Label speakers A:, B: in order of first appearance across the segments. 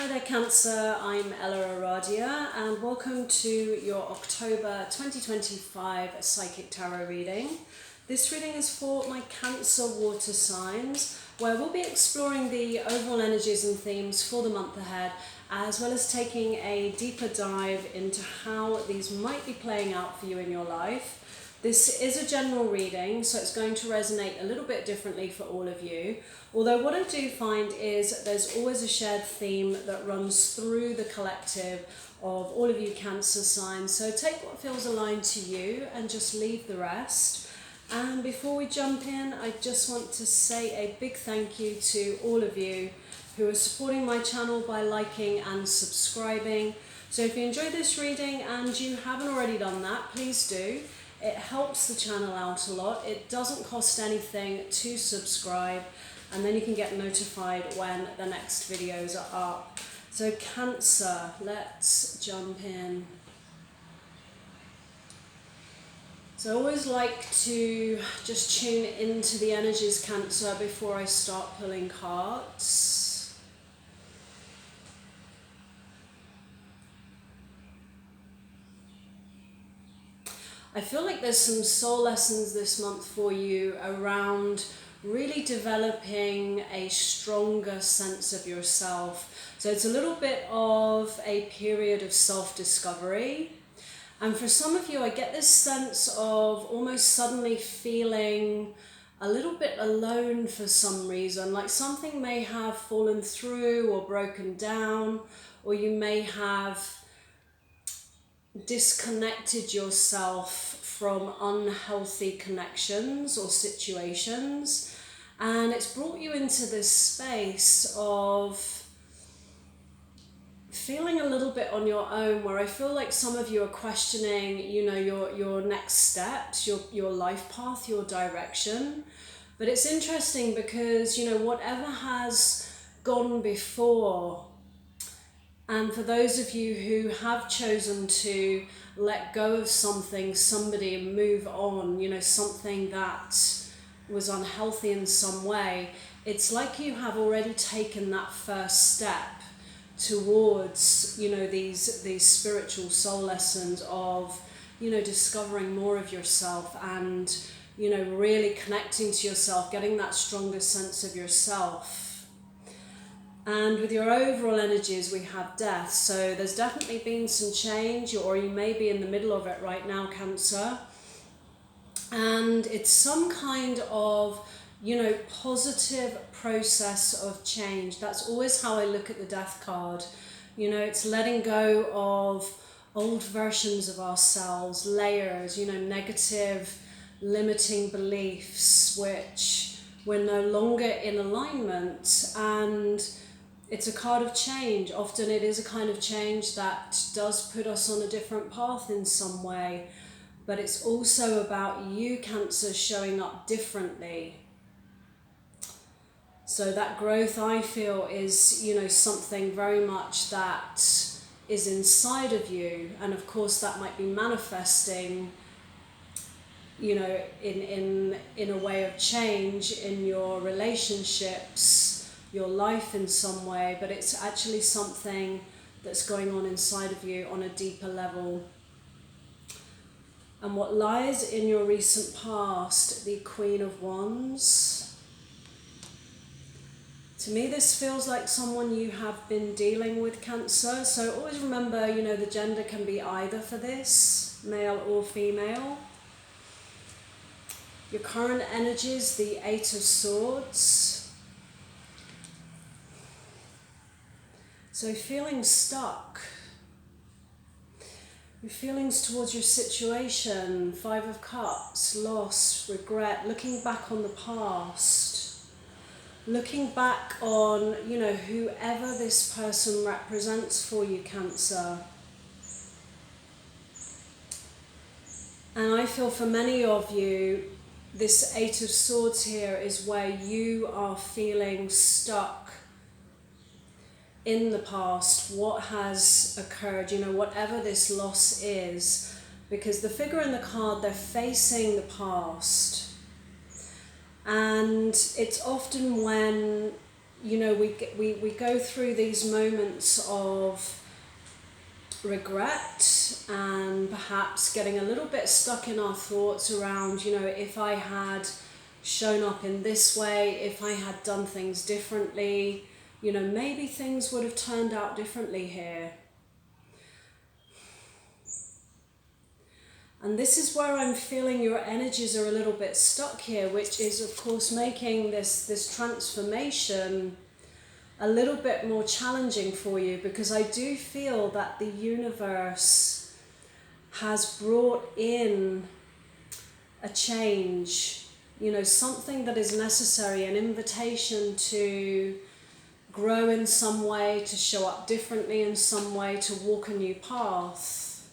A: Hi there Cancer, I'm EllaAradia and welcome to your October 2025 Psychic Tarot reading. This reading is for my Cancer water signs, where we'll be exploring the overall energies and themes for the month ahead, as well as taking a deeper dive into how these might be playing out for you in your life. This is a general reading, so it's going to resonate a little bit differently for all of you. Although what I do find is there's always a shared theme that runs through the collective of all of you Cancer signs. So take what feels aligned to you and just leave the rest. And before we jump in, I just want to say a big thank you to all of you who are supporting my channel by liking and subscribing. So if you enjoyed this reading and you haven't already done that, please do. It helps the channel out a lot. It doesn't cost anything to subscribe, and then you can get notified when the next videos are up. So Cancer, let's jump in. So I always like to just tune into the energies, Cancer, before I start pulling cards. I feel like there's some soul lessons this month for you around really developing a stronger sense of yourself. So it's a little bit of a period of self-discovery. And for some of you, I get this sense of almost suddenly feeling a little bit alone for some reason, like something may have fallen through or broken down, or you may have disconnected yourself from unhealthy connections or situations, and it's brought you into this space of feeling a little bit on your own, where I feel like some of you are questioning, your next steps, your life path, your direction. But it's interesting because, whatever has gone before, and for those of you who have chosen to let go of something, somebody, and move on, something that was unhealthy in some way, it's like you have already taken that first step towards, these spiritual soul lessons of, discovering more of yourself and, really connecting to yourself, getting that stronger sense of yourself. And with your overall energies, we have death. So there's definitely been some change, or you may be in the middle of it right now, Cancer. And it's some kind of, positive process of change. That's always how I look at the death card. It's letting go of old versions of ourselves, layers, negative, limiting beliefs, which we're no longer in alignment. And it's a card of change. Often it is a kind of change that does put us on a different path in some way, but it's also about you, Cancer, showing up differently. So that growth, I feel, is, something very much that is inside of you. And of course that might be manifesting, in a way of change in your relationships, your life in some way, but it's actually something that's going on inside of you on a deeper level. And what lies in your recent past, the Queen of Wands. To me, this feels like someone you have been dealing with, Cancer. So always remember, the gender can be either for this, male or female. Your current energies, the Eight of Swords. So feeling stuck, your feelings towards your situation, Five of Cups, loss, regret, looking back on the past, looking back on, whoever this person represents for you, Cancer. And I feel for many of you, this Eight of Swords here is where you are feeling stuck in the past, what has occurred, whatever this loss is, because the figure in the card, they're facing the past. And it's often when you know, we go through these moments of regret and perhaps getting a little bit stuck in our thoughts around, you know, if I had shown up in this way, if I had done things differently, you know, maybe things would have turned out differently here. And this is where I'm feeling your energies are a little bit stuck here, which is of course making this transformation a little bit more challenging for you, because I do feel that the universe has brought in a change, you know, something that is necessary, an invitation to grow in some way, to show up differently in some way, to walk a new path.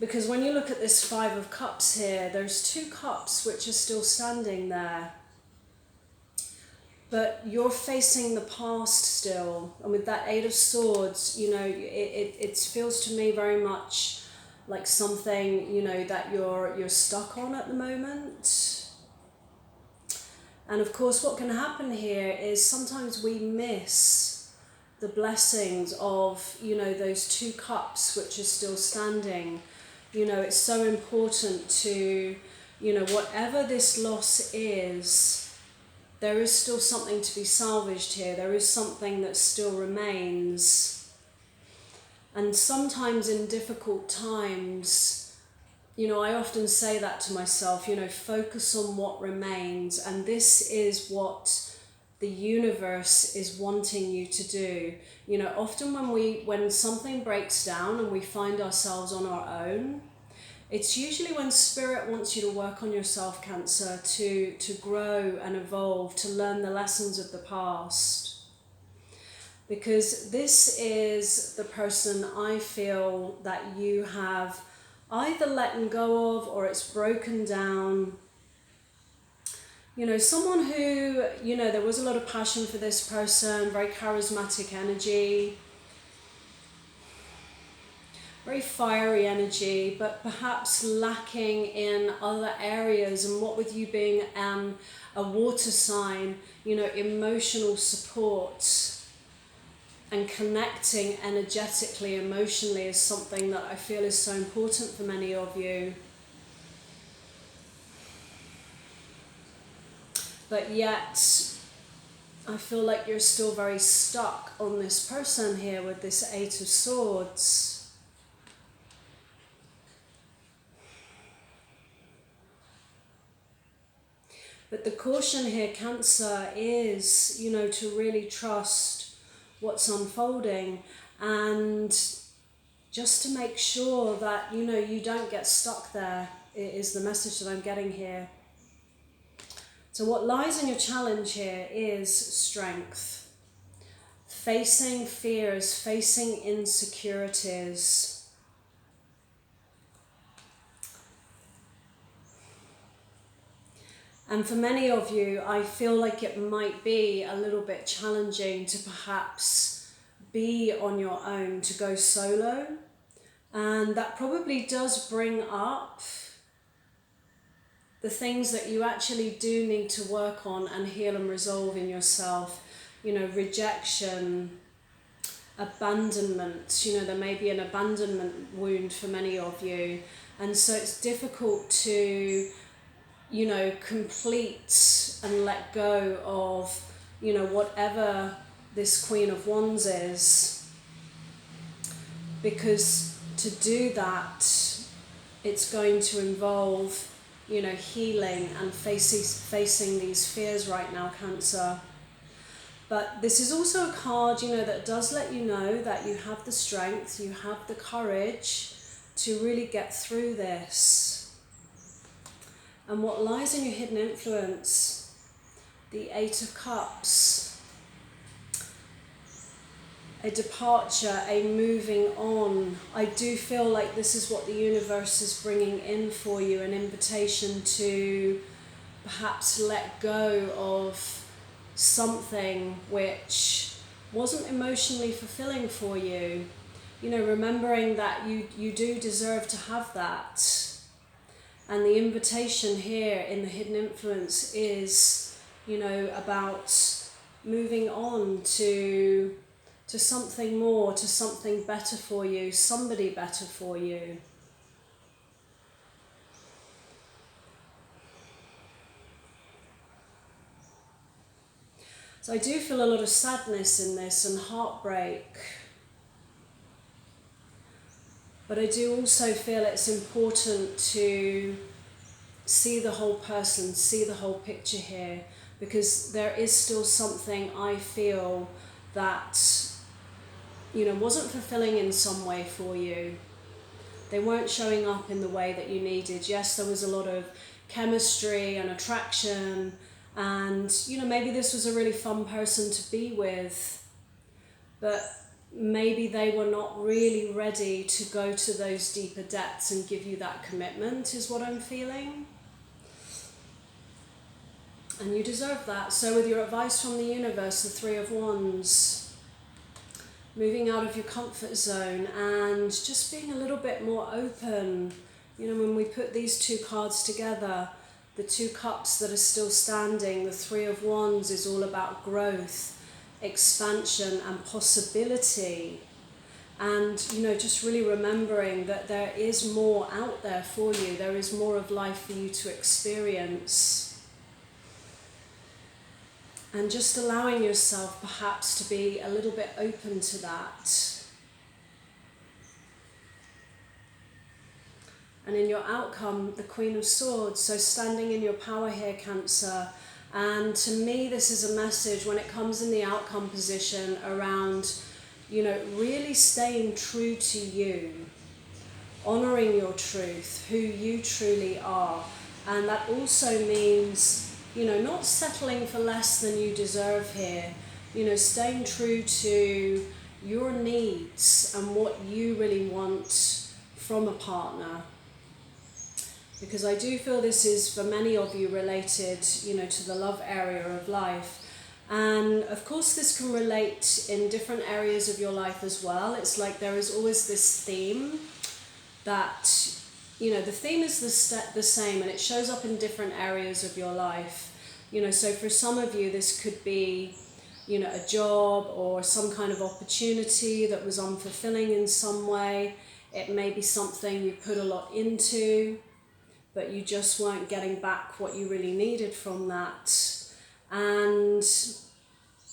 A: Because when you look at this Five of Cups here, there's two cups which are still standing there. But you're facing the past still. And with that Eight of Swords, you know, it feels to me very much like something, you know, that you're stuck on at the moment. And of course, what can happen here is sometimes we miss the blessings of, you know, those two cups which are still standing. You know, it's so important to, you know, whatever this loss is, there is still something to be salvaged here. There is something that still remains. And sometimes in difficult times, you know, I often say that to myself, you know, focus on what remains. And this is what the universe is wanting you to do. You know, often when something breaks down and we find ourselves on our own, it's usually when Spirit wants you to work on yourself, Cancer, to grow and evolve, to learn the lessons of the past. Because this is the person I feel that you have either let go of or it's broken down. You know, someone who, you know, there was a lot of passion for this person, very charismatic energy, very fiery energy, but perhaps lacking in other areas. And what with you being a water sign, you know, emotional support and connecting energetically, emotionally is something that I feel is so important for many of you. But yet, I feel like you're still very stuck on this person here with this Eight of Swords. But the caution here, Cancer, is, you know, to really trust what's unfolding and just to make sure that, you know, you don't get stuck there, is the message that I'm getting here. So what lies in your challenge here is strength. Facing fears, facing insecurities. And for many of you, I feel like it might be a little bit challenging to perhaps be on your own, to go solo. And that probably does bring up the things that you actually do need to work on and heal and resolve in yourself. You know, rejection, abandonment. You know, there may be an abandonment wound for many of you. And so it's difficult to, you know, complete and let go of, you know, whatever this Queen of Wands is. Because to do that, it's going to involve, you know, healing and facing these fears right now, Cancer. But this is also a card, you know, that does let you know that you have the strength, you have the courage to really get through this. And what lies in your hidden influence? The Eight of Cups. A departure, a moving on. I do feel like this is what the universe is bringing in for you, an invitation to perhaps let go of something which wasn't emotionally fulfilling for you. You know, remembering that you do deserve to have that. And the invitation here in the hidden influence is you know, about moving on to something more, to something better for you, somebody better for you. So I do feel a lot of sadness in this and heartbreak. But I do also feel it's important to see the whole person, see the whole picture here, because there is still something I feel that, you know, wasn't fulfilling in some way for you. They weren't showing up in the way that you needed. Yes, there was a lot of chemistry and attraction, and, you know, maybe this was a really fun person to be with, but maybe they were not really ready to go to those deeper depths and give you that commitment, is what I'm feeling. And you deserve that. So with your advice from the universe, the Three of Wands, moving out of your comfort zone and just being a little bit more open. You know, when we put these two cards together, the two cups that are still standing, the Three of Wands is all about growth, expansion and possibility. And, you know, just really remembering that there is more out there for you. There is more of life for you to experience. And just allowing yourself perhaps to be a little bit open to that. And in your outcome, the Queen of Swords, so standing in your power here, Cancer. And to me, this is a message when it comes in the outcome position around, you know, really staying true to you, honouring your truth, who you truly are. And that also means, you know, not settling for less than you deserve here, you know, staying true to your needs and what you really want from a partner. Because I do feel this is, for many of you, related, you know, to the love area of life. And of course this can relate in different areas of your life as well. It's like there is always this theme that, you know, the theme is the same and it shows up in different areas of your life. You know, so for some of you this could be, you know, a job or some kind of opportunity that was unfulfilling in some way. It may be something you put a lot into, but you just weren't getting back what you really needed from that. And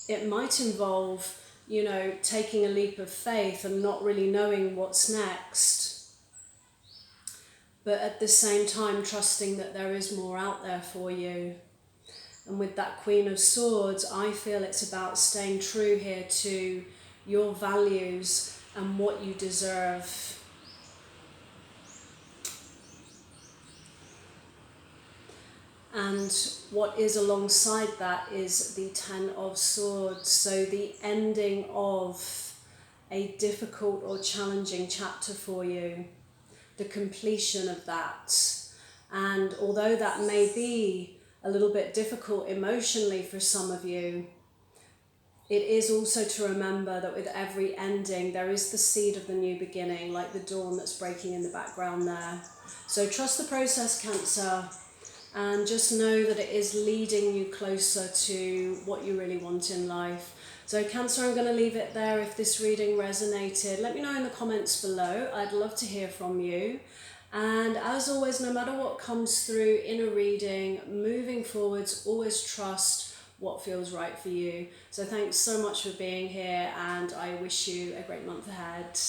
A: it might involve, you know, taking a leap of faith and not really knowing what's next, but at the same time trusting that there is more out there for you. And with that Queen of Swords, I feel it's about staying true here to your values and what you deserve. And what is alongside that is the Ten of Swords, so the ending of a difficult or challenging chapter for you, the completion of that. And although that may be a little bit difficult emotionally for some of you, it is also to remember that with every ending there is the seed of the new beginning, like the dawn that's breaking in the background there. So trust the process, Cancer. And just know that it is leading you closer to what you really want in life. So Cancer, I'm going to leave it there. If this reading resonated, let me know in the comments below. I'd love to hear from you. And as always, no matter what comes through in a reading, moving forwards, always trust what feels right for you. So thanks so much for being here, and I wish you a great month ahead.